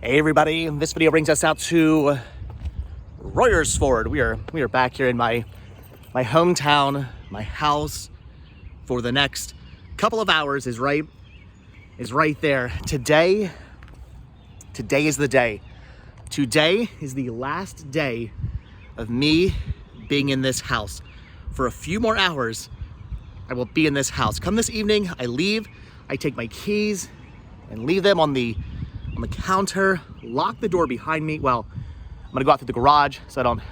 Hey everybody, this video brings us out to Roadside. We are back here in my hometown, my house for the next couple of hours is right there. Today is the day. Today is the last day of me being in this house. For a few more hours, I will be in this house. Come this evening, I leave, I take my keys and leave them on the counter, lock the door behind me. Well, I'm gonna go out through the garage, so I won't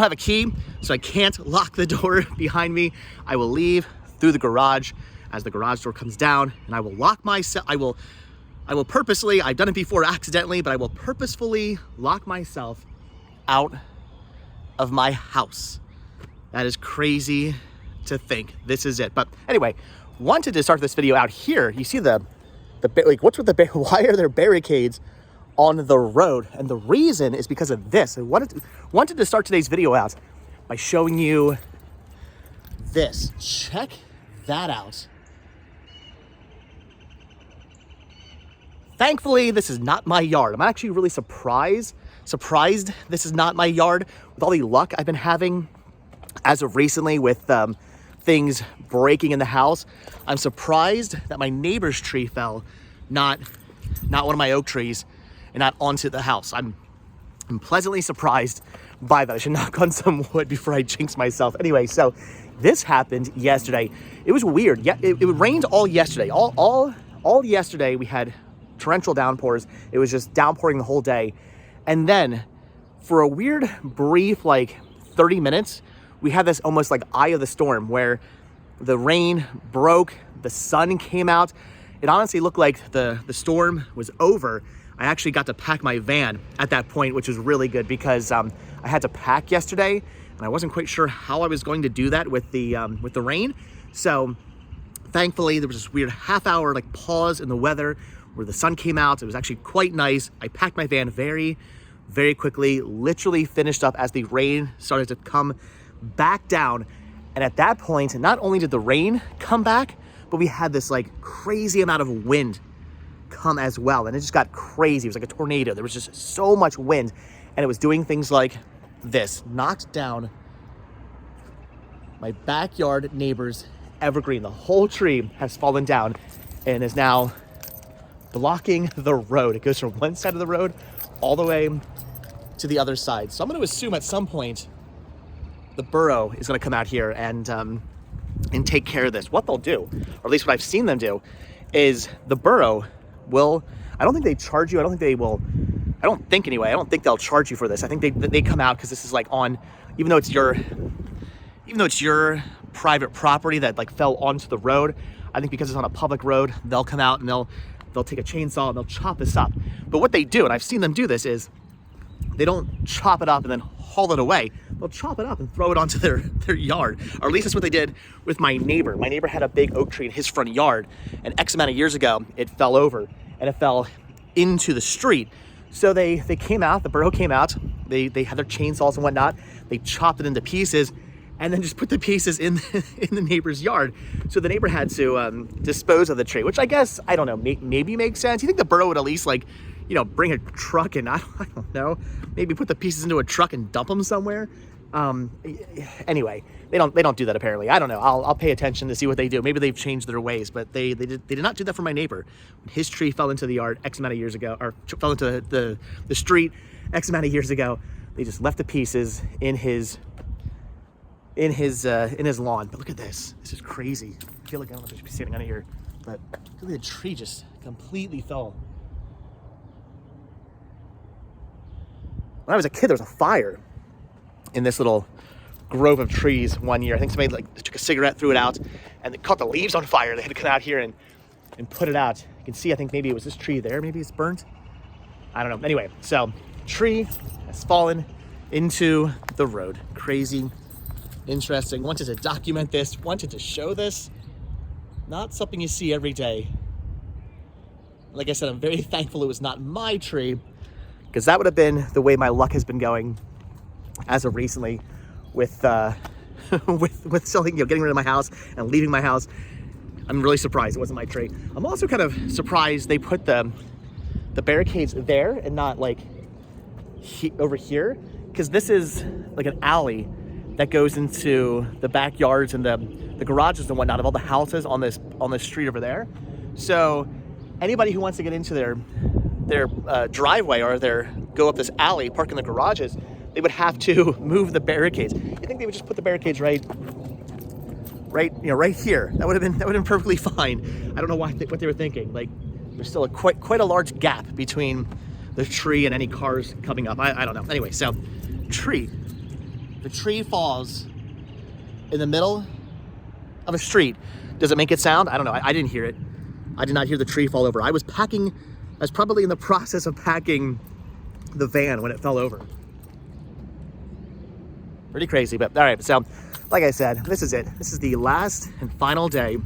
have a key, so I can't lock the door behind me. I will leave through the garage as the garage door comes down, and I will lock myself. I will purposely, I've done it before accidentally, but I will purposefully lock myself out of my house. That is crazy to think. This is it. But anyway, wanted to start this video out here. You see what's with why are there barricades on the road? And the reason is because of this. I wanted to start today's video out by showing you this. Check that out. Thankfully, this is not my yard. I'm actually really surprised this is not my yard with all the luck I've been having as of recently with things breaking in the house. I'm surprised that my neighbor's tree fell, not one of my oak trees, and not onto the house. I'm pleasantly surprised by that. I should knock on some wood before I jinx myself. Anyway, so this happened yesterday. It was weird. Yeah, it rained all yesterday. All yesterday we had torrential downpours. It was just downpouring the whole day. And then for a weird brief, 30 minutes, we had this almost like eye of the storm where the rain broke, the sun came out. It honestly looked like the storm was over. I actually got to pack my van at that point, which was really good because I had to pack yesterday and I wasn't quite sure how I was going to do that with the rain. So thankfully there was this weird half-hour pause in the weather where the sun came out. It was actually quite nice. I packed my van very, very quickly, literally finished up as the rain started to come back down. And at that point, not only did the rain come back, but we had this crazy amount of wind come as well. And it just got crazy. It was like a tornado. There was just so much wind and it was doing things like this. Knocked down my backyard neighbor's evergreen. The whole tree has fallen down and is now blocking the road. It goes from one side of the road all the way to the other side. So I'm going to assume at some point the borough is going to come out here and take care of this. What they'll do, or at least what I've seen them do, is the borough will, I don't think they charge you. I don't think they'll charge you for this. I think they come out because this is even though it's your private property that fell onto the road, I think because it's on a public road, they'll come out and they'll take a chainsaw and they'll chop this up. But what they do, and I've seen them do this, is they don't chop it up and then haul it away. They'll chop it up and throw it onto their yard. Or at least that's what they did with my neighbor. My neighbor had a big oak tree in his front yard, and X amount of years ago, it fell over and it fell into the street. So they came out, the borough came out, they had their chainsaws and whatnot, they chopped it into pieces, and then just put the pieces in the neighbor's yard. So the neighbor had to dispose of the tree, which I guess, I don't know, maybe makes sense. You think the borough would at least bring a truck and I don't know, maybe put the pieces into a truck and dump them somewhere. Anyway, they don't do that apparently. I don't know. I'll pay attention to see what they do. Maybe they've changed their ways, but they did not do that for my neighbor. When his tree fell into the yard X amount of years ago, or fell into the street X amount of years ago, they just left the pieces in his lawn. But look at this. This is crazy. I feel like I don't know if I should be standing under here, but look at the tree just completely fell. When I was a kid, there was a fire in this little grove of trees one year. I think somebody took a cigarette, threw it out, and they caught the leaves on fire. They had to come out here and put it out. You can see, I think maybe it was this tree there. Maybe it's burnt. I don't know. Anyway, so tree has fallen into the road. Crazy, interesting. Wanted to document this, wanted to show this. Not something you see every day. Like I said, I'm very thankful it was not my tree, because that would have been the way my luck has been going as of recently with selling, getting rid of my house and leaving my house. I'm really surprised it wasn't my tree. I'm also kind of surprised they put the the barricades there and not like over here, because this is like an alley that goes into the backyards and the garages and whatnot of all the houses on this street over there. So anybody who wants to get into their driveway or go up this alley, park in the garages, they would have to move the barricades. You think they would just put the barricades right here? That would have been perfectly fine. I don't know what they were thinking. Like, there's still quite a large gap between the tree and any cars coming up. I don't know. Anyway, so the tree falls in the middle of a street. Does it make it sound? I don't know. I didn't hear it. I did not hear the tree fall over. I was probably in the process of packing the van when it fell over. Pretty crazy, but all right. So, like I said, this is it. This is the last and final day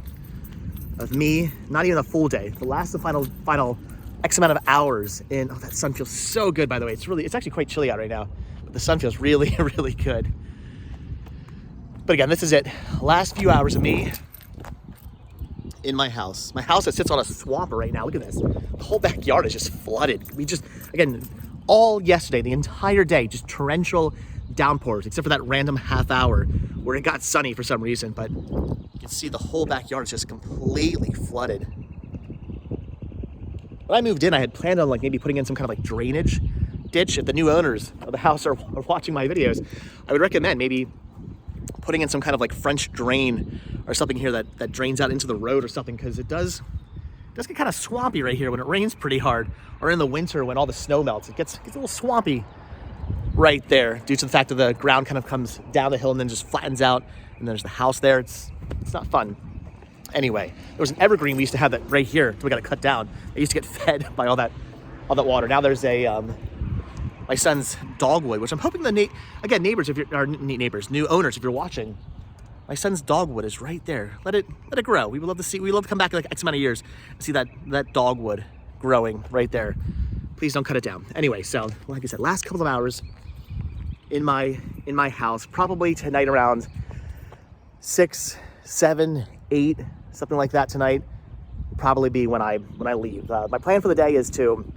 of me, not even a full day, the last and final X amount of hours in, oh, that sun feels so good, by the way. It's actually quite chilly out right now, but the sun feels really, really good. But again, this is it. Last few hours of me in my house. My house that sits on a swamp right now. Look at this. The whole backyard is just flooded. Again, all yesterday, the entire day, just torrential downpours, except for that random half hour where it got sunny for some reason, but you can see the whole backyard is just completely flooded. When I moved in, I had planned on maybe putting in some kind of drainage ditch. If the new owners of the house are watching my videos, I would recommend maybe putting in some kind of French drain or something here that drains out into the road or something, because it does get kind of swampy right here when it rains pretty hard, or in the winter when all the snow melts. It gets a little swampy right there due to the fact that the ground kind of comes down the hill and then just flattens out, and there's the house there. It's not fun. Anyway, there was an evergreen we used to have that right here that we got to cut down. It used to get fed by all that water. Now there's my son's dogwood, which I'm hoping neighbors, new owners, if you're watching, my son's dogwood is right there. Let it grow. We would love to come back in X amount of years and see that dogwood growing right there. Please don't cut it down. Anyway, so like I said, last couple of hours in my house, probably tonight around 6, 7, 8, something like that tonight, will probably be when I leave. My plan for the day is to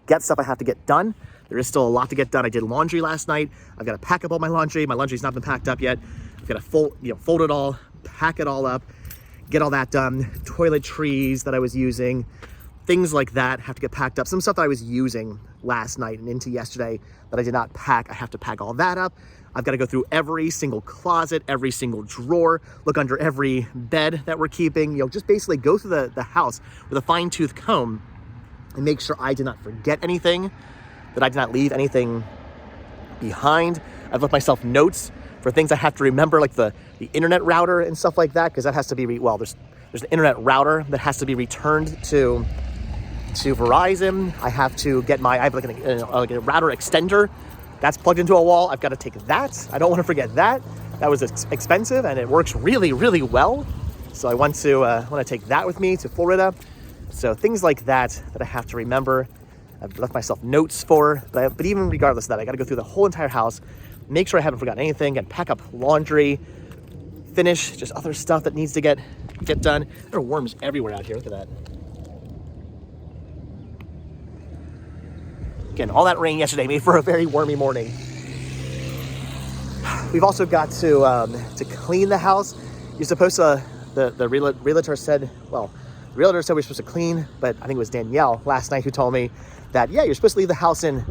get stuff I have to get done. There is still a lot to get done. I did laundry last night. I've got to pack up all my laundry. My laundry's not been packed up yet. I've got to fold it all, pack it all up, get all that done. Toiletries that I was using, things like that have to get packed up. Some stuff that I was using last night and into yesterday that I did not pack, I have to pack all that up. I've got to go through every single closet, every single drawer, look under every bed that we're keeping, just basically go through the house with a fine-tooth comb and make sure I did not forget anything, that I did not leave anything behind. I've left myself notes for things I have to remember, like the internet router and stuff like that, because that has to be, there's an internet router that has to be returned to Verizon. I have to get I have a router extender that's plugged into a wall. I've got to take that. I don't want to forget that. That was expensive and it works really, really well. So I want to take that with me to Florida. So things like that I have to remember. I've left myself notes for, but even regardless of that, I got to go through the whole entire house, make sure I haven't forgotten anything, and pack up laundry, finish just other stuff that needs to get done. There are worms everywhere out here. Look at that. Again, all that rain yesterday made for a very wormy morning. We've also got to clean the house. You're supposed to, the realtor said we're supposed to clean, but I think it was Danielle last night who told me that, yeah, you're supposed to leave the house in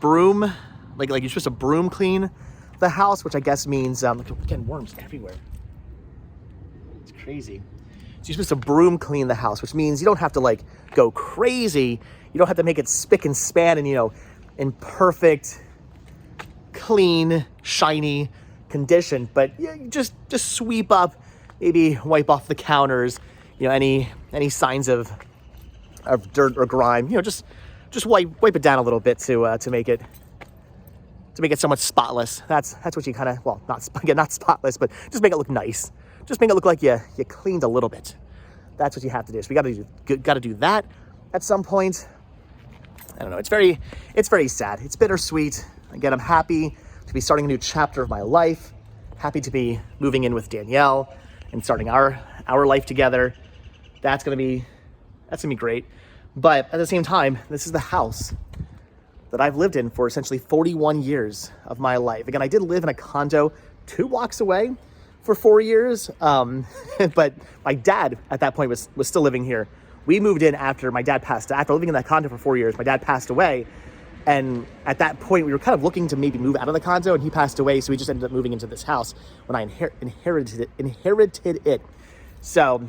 broom, like you're supposed to broom clean the house, which I guess means, again, worms everywhere. It's crazy. So you're supposed to broom clean the house, which means you don't have to go crazy. You don't have to make it spick and span and, in perfect, clean, shiny condition, but you just sweep up, maybe wipe off the counters, any signs of dirt or grime, just wipe it down a little bit to make it somewhat spotless. That's what you kind of, not spotless, but just make it look nice. Just make it look like you cleaned a little bit. That's what you have to do. So we got to do that at some point. I don't know. It's very sad. It's bittersweet. Again, I'm happy to be starting a new chapter of my life. Happy to be moving in with Danielle and starting our life together. That's gonna be great. But at the same time, this is the house that I've lived in for essentially 41 years of my life. Again, I did live in a condo 2 blocks away for 4 years, but my dad at that point was still living here. We moved in after my dad passed. After living in that condo for 4 years, my dad passed away. And at that point, we were kind of looking to maybe move out of the condo, and he passed away, so we just ended up moving into this house when I inherited it. So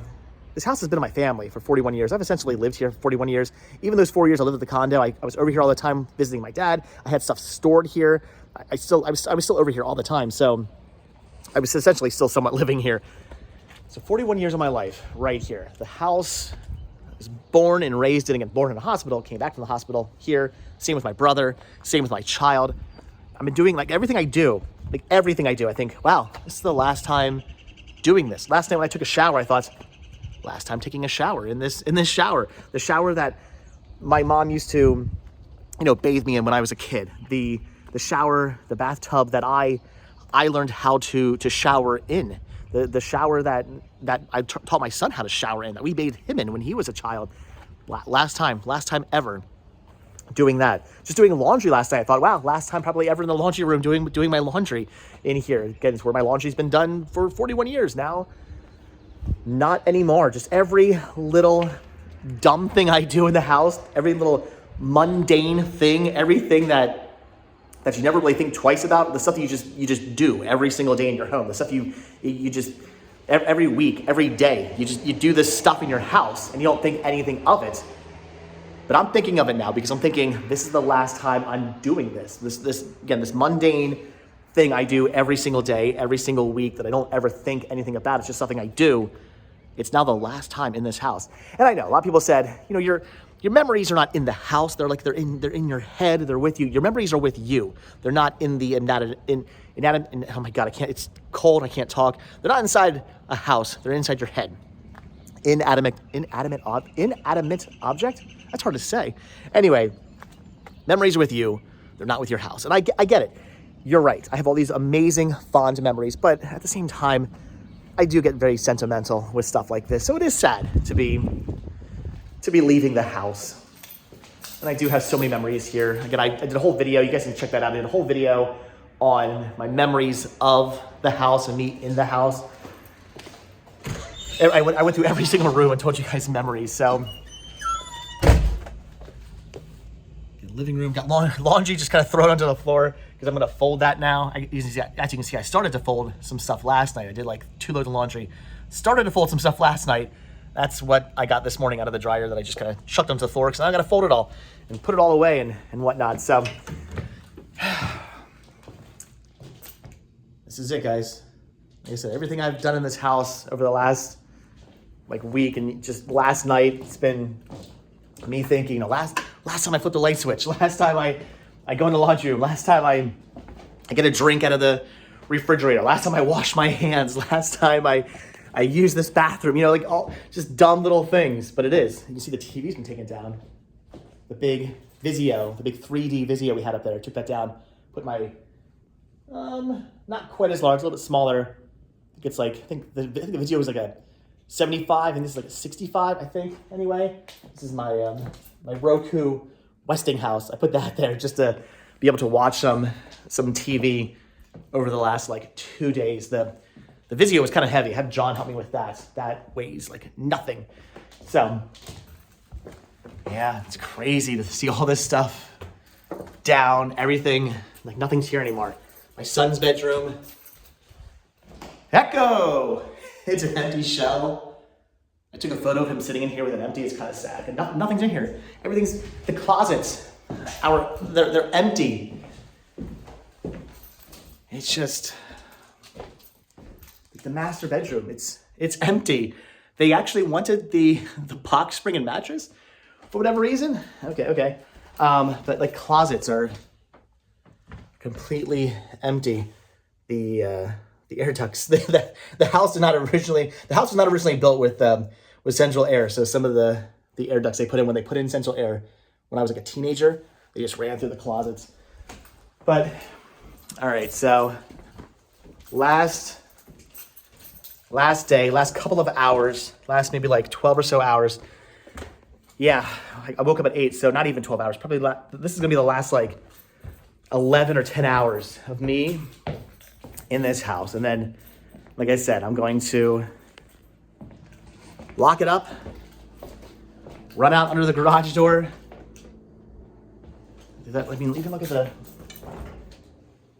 this house has been in my family for 41 years. I've essentially lived here for 41 years. Even those 4 years I lived at the condo, I was over here all the time visiting my dad. I had stuff stored here. I was still over here all the time. So I was essentially still somewhat living here. So 41 years of my life right here. The house I was born and raised in, again, born in a hospital, came back from the hospital here. Same with my brother, same with my child. I've been doing everything I do. I think, wow, this is the last time doing this. Last night when I took a shower, I thought, last time taking a shower in this shower. The shower that my mom used to, bathe me in when I was a kid. The shower, the bathtub that I learned how to shower in. The shower that I taught my son how to shower in, that we bathed him in when he was a child. Last time ever doing that. Just doing laundry last night. I thought, wow, last time probably ever in the laundry room doing my laundry in here. Again, it's where my laundry's been done for 41 years now. Not anymore. Just every little dumb thing I do in the house, every little mundane thing, everything that you never really think twice about, the stuff that you just do every single day in your home, the stuff you just every week, every day, you do this stuff in your house and you don't think anything of it. But I'm thinking of it now because I'm thinking this is the last time I'm doing this. This mundane thing I do every single day, every single week that I don't ever think anything about. It's just something I do. It's now the last time in this house. And I know a lot of people said, your memories are not in the house. They're in your head. They're with you. Your memories are with you. They're not in the oh my God, it's cold. I can't talk. They're not inside a house. They're inside your head. Inanimate object? That's hard to say. Anyway, memories are with you. They're not with your house. And I get it. You're right. I have all these amazing, fond memories, but at the same time, I do get very sentimental with stuff like this. So it is sad to be leaving the house. And I do have so many memories here. Again, I did a whole video. You guys can check that out. I did a whole video on my memories of the house and me in the house. I went through every single room and told you guys memories. So, living room, got laundry just kind of thrown onto the floor because I'm going to fold that now. As you can see, I started to fold some stuff last night. I did 2 loads of laundry. Started to fold some stuff last night. That's what I got this morning out of the dryer that I just kind of chucked onto the floor because now I got to fold it all and put it all away and whatnot. So, this is it, guys. Like I said, everything I've done in this house over the last week and just last night, it's been me thinking, last time I flipped the light switch, last time I go in the laundry room, last time I get a drink out of the refrigerator, last time I wash my hands, last time I use this bathroom, all just dumb little things, but it is. You see the TV's been taken down. The big Vizio, the big 3D Vizio we had up there, I took that down, put my, not quite as large, a little bit smaller. I think the Vizio was a 75 and this is a 65, I think, anyway. This is my my Roku Westinghouse. I put that there just to be able to watch some TV over the last 2 days. The Vizio was kind of heavy. I had John help me with that. That weighs nothing. So, yeah, it's crazy to see all this stuff down, everything, nothing's here anymore. My son's bedroom. Echo! It's an empty shell. I took a photo of him sitting in here with an empty. It's kind of sad. And nothing's in here. Everything's, the closets, they're empty. It's just, the master bedroom, it's empty. They actually wanted the box spring and mattress for whatever reason. Okay. But closets are completely empty. The air ducts. The house was not originally built with central air. So some of the air ducts they put in when they put in central air when I was a teenager, they just ran through the closets. But all right, so last day, last couple of hours, last maybe 12 or so hours. yeah, I woke up at 8, so not even 12 hours. Probably this is gonna be the last like 11 or 10 hours of me in this house. And then, like I said, I'm going to lock it up, run out under the garage door. I mean, even look at the,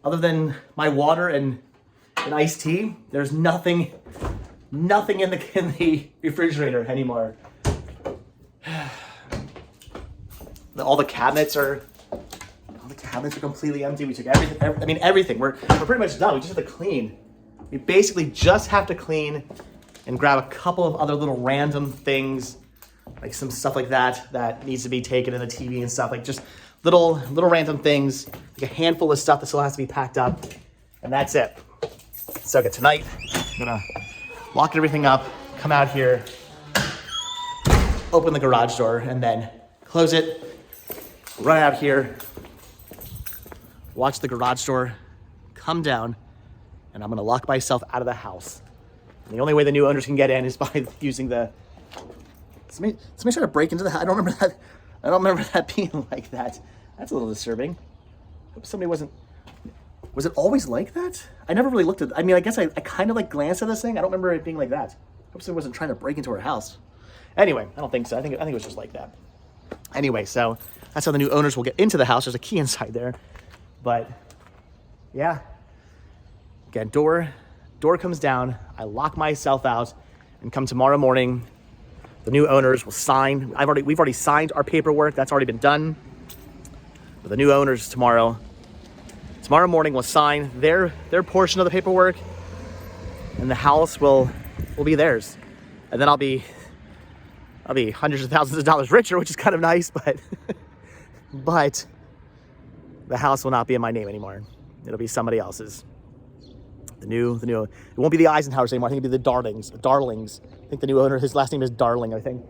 other than my water and an iced tea, there's nothing in the refrigerator anymore. All the cabinets are completely empty. We took everything. We're pretty much done. We just have to clean. We basically just have to clean and grab a couple of other little random things, like some stuff like that needs to be taken in the TV and stuff, like just little random things, like a handful of stuff that still has to be packed up, and that's it. So okay, tonight I'm gonna lock everything up, come out here, open the garage door, and then close it, run out here, watch the garage door come down, and I'm gonna lock myself out of the house. And the only way the new owners can get in is by using the, somebody tried to break into the house. I don't remember that being like that. That's a little disturbing. Hope somebody was it always like that? I never really looked at, I mean, I guess I kind of like glanced at this thing. I don't remember it being like that. Hope somebody wasn't trying to break into our house. Anyway, I don't think so. I think it was just like that. Anyway, so that's how the new owners will get into the house. There's a key inside there. But yeah, again, door comes down. I lock myself out, and come tomorrow morning, the new owners will sign. We've already signed our paperwork. That's already been done. But the new owners tomorrow morning will sign their portion of the paperwork, and the house will be theirs. And then I'll be hundreds of thousands of dollars richer, which is kind of nice, but the house will not be in my name anymore. It'll be somebody else's. The new, it won't be the Eisenhowers anymore. I think it'll be the Darlings. I think the new owner, his last name is Darling, I think.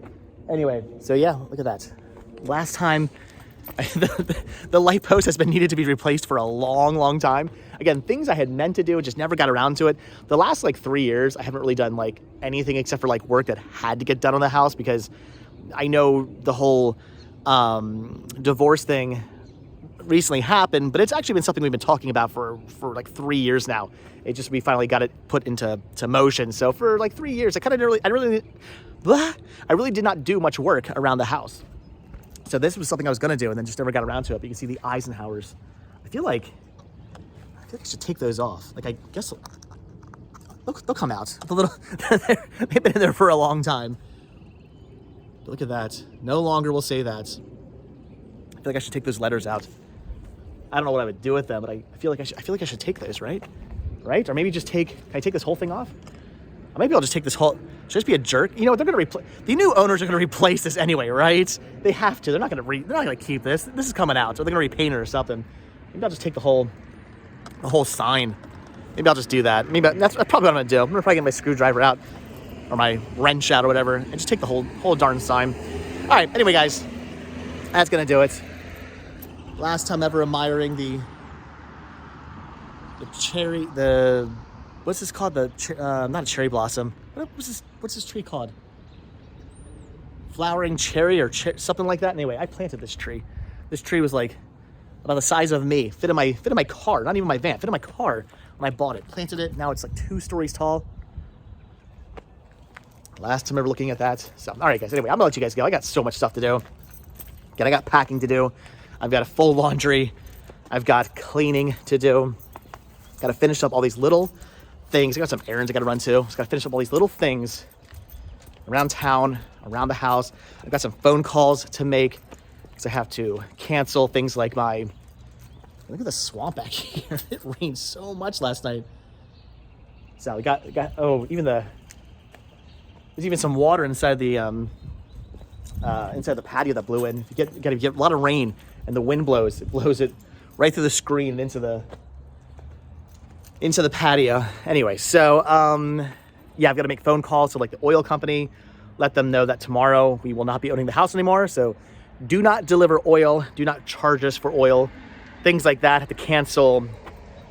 Anyway, so yeah, look at that. Last time, the light post has been needed to be replaced for a long, long time. Again, things I had meant to do, just never got around to it. The last like 3 years, I haven't really done like anything except for like work that had to get done on the house, because I know the whole divorce thing recently happened, but it's actually been something we've been talking about for like 3 years now. We finally got it put into motion. So for like 3 years, I really did not do much work around the house. So this was something I was gonna do, and then just never got around to it. But you can see the Eisenhowers. I feel like I should take those off. Like, I guess they'll come out. They've been in there for a long time. But look at that. No longer will say that. I feel like I should take those letters out. I don't know what I would do with them, but I feel like I should take those, right? Right? Or maybe can I take this whole thing off? Or maybe I'll just take this whole, should I just be a jerk? You know what, the new owners are gonna replace this anyway, right? They have to. They're not gonna keep this. This is coming out, so they're gonna repaint it or something. Maybe I'll just take the whole sign. Maybe I'll just do that. Maybe that's probably what I'm gonna do. I'm gonna probably get my screwdriver out, or my wrench out or whatever, and just take the whole darn sign. All right, anyway, guys, that's gonna do it. Last time ever admiring the cherry, what's this called? Not a cherry blossom. What's this tree called? Flowering cherry or something like that. Anyway, I planted this tree. This tree was like about the size of me. Fit in my car, not even my van. Fit in my car when I bought it. Planted it. Now it's like 2 stories tall. Last time ever looking at that. So, all right, guys. Anyway, I'm gonna let you guys go. I got so much stuff to do. Again, I got packing to do. I've got a full laundry. I've got cleaning to do. Got to finish up all these little things. I got some errands I got to run to. Just got to finish up all these little things around town, around the house. I've got some phone calls to make because I have to cancel things like look at the swamp back here. It rained so much last night. So we got there's even some water inside the patio that blew in. You got to get a lot of rain, and the wind blows it right through the screen and into the patio. Anyway, so yeah, I've got to make phone calls to like the oil company, let them know that tomorrow we will not be owning the house anymore. So do not deliver oil, do not charge us for oil, things like that. Have to cancel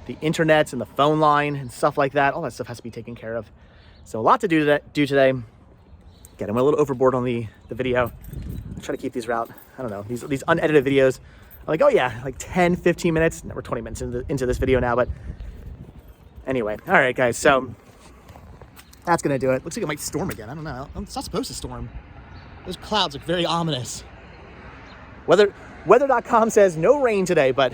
the internet and the phone line and stuff like that. All that stuff has to be taken care of. So a lot to do today. Again, I went a little overboard on the video. try to keep these around, I don't know, these unedited videos. I'm like, oh yeah, like 10, 15 minutes. We're 20 minutes into this video now, but anyway. All right, guys, so that's gonna do it. Looks like it might storm again. I don't know. It's not supposed to storm. Those clouds look very ominous. Weather.com says no rain today, but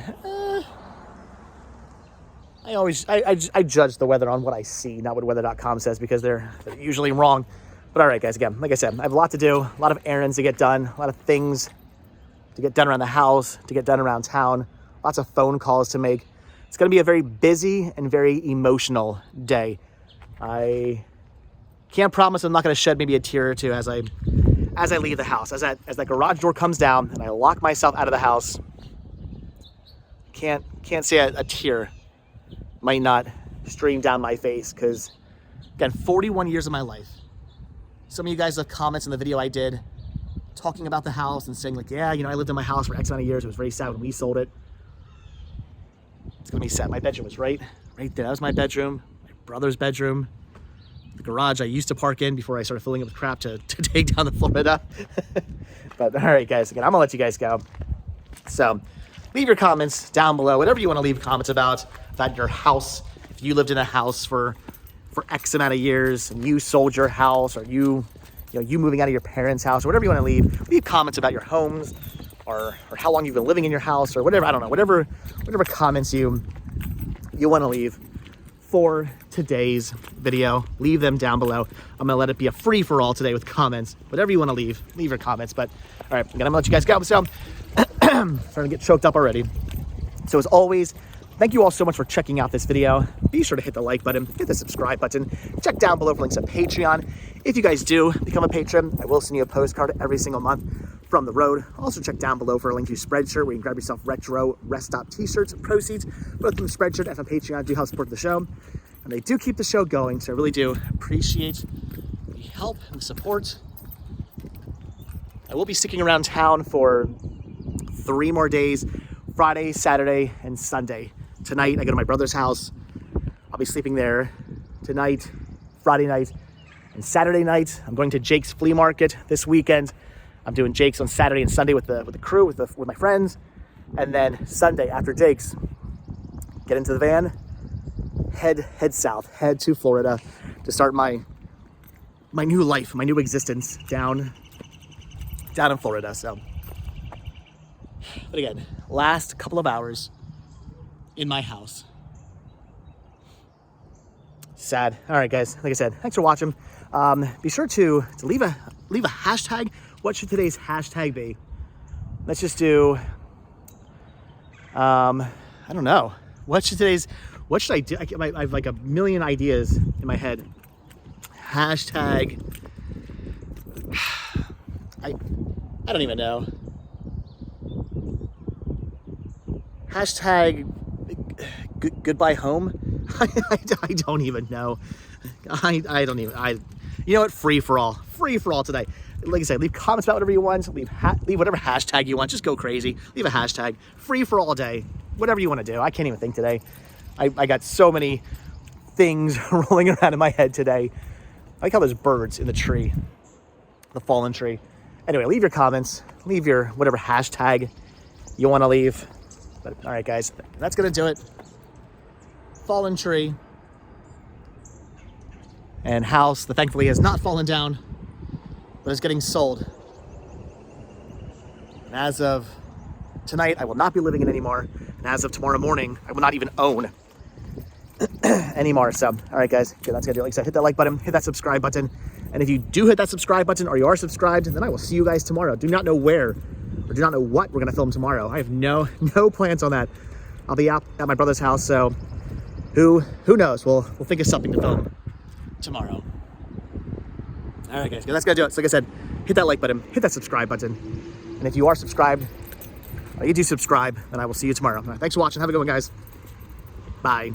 I judge the weather on what I see, not what weather.com says, because they're usually wrong. But all right, guys, again, like I said, I have a lot to do, a lot of errands to get done, a lot of things to get done around the house, to get done around town, lots of phone calls to make. It's going to be a very busy and very emotional day. I can't promise I'm not going to shed maybe a tear or two as I leave the house. As that garage door comes down and I lock myself out of the house, can't say a tear might not stream down my face, because again, 41 years of my life. Some of you guys left comments in the video I did talking about the house and saying like, yeah, you know, I lived in my house for X amount of years. It was very sad when we sold it. It's gonna be sad. My bedroom was right there. That was my bedroom, my brother's bedroom, the garage I used to park in before I started filling it with crap to take down to Florida. But all right, guys, again, I'm gonna let you guys go. So leave your comments down below, whatever you want to leave comments about your house. If you lived in a house for X amount of years and you sold your house, or you moving out of your parents' house, or whatever you want to leave comments about your homes, or how long you've been living in your house, or whatever, I don't know, whatever comments you want to leave for today's video, leave them down below. I'm gonna let it be a free for all today with comments. Whatever you want to leave your comments. But all right, I'm gonna let you guys go. So starting to get choked up already. So as always, thank you all so much for checking out this video. Be sure to hit the like button, hit the subscribe button. Check down below for links to Patreon. If you guys do become a patron, I will send you a postcard every single month from the road. Also check down below for a link to Spreadshirt, where you can grab yourself retro rest stop t-shirts. Proceeds both from Spreadshirt and from Patreon do help support the show. And they do keep the show going, so I really do appreciate the help and support. I will be sticking around town for 3 more days, Friday, Saturday, and Sunday. Tonight, I go to my brother's house. I'll be sleeping there tonight, Friday night, and Saturday night. I'm going to Jake's flea market this weekend. I'm doing Jake's on Saturday and Sunday with the crew, with my friends. And then Sunday, after Jake's, get into the van, head south, head to Florida to start my new life, my new existence down in Florida. So, but again, last couple of hours in my house. Sad. All right, guys. Like I said, thanks for watching. Be sure to leave a hashtag. What should today's hashtag be? Let's just do. I don't know. What should I do? I have like a million ideas in my head. Hashtag. I don't even know. Hashtag goodbye home. I don't even know. I don't even. You know what? Free for all today. Like I said, leave comments about whatever you want. Leave whatever hashtag you want. Just go crazy. Leave a hashtag. Free for all day. Whatever you want to do. I can't even think today. I got so many things rolling around in my head today. I like how there's birds in the tree, the fallen tree. Anyway, leave your comments. Leave your whatever hashtag you want to leave. But all right, guys, that's gonna do it. Fallen tree and house that thankfully has not fallen down, but is getting sold. And as of tonight, I will not be living in anymore. And as of tomorrow morning, I will not even own anymore. So, all right, guys, okay, that's gonna do it. Like I said, hit that like button, hit that subscribe button. And if you do hit that subscribe button, or you are subscribed, then I will see you guys tomorrow. Do not know where, or do not know what we're gonna film tomorrow. I have no plans on that. I'll be out at my brother's house, so who knows? We'll think of something to film tomorrow. All right, guys, that's gonna do it. So like I said, hit that like button, hit that subscribe button. And if you are subscribed, or you do subscribe, then I will see you tomorrow. All right, thanks for watching. Have a good one, guys. Bye.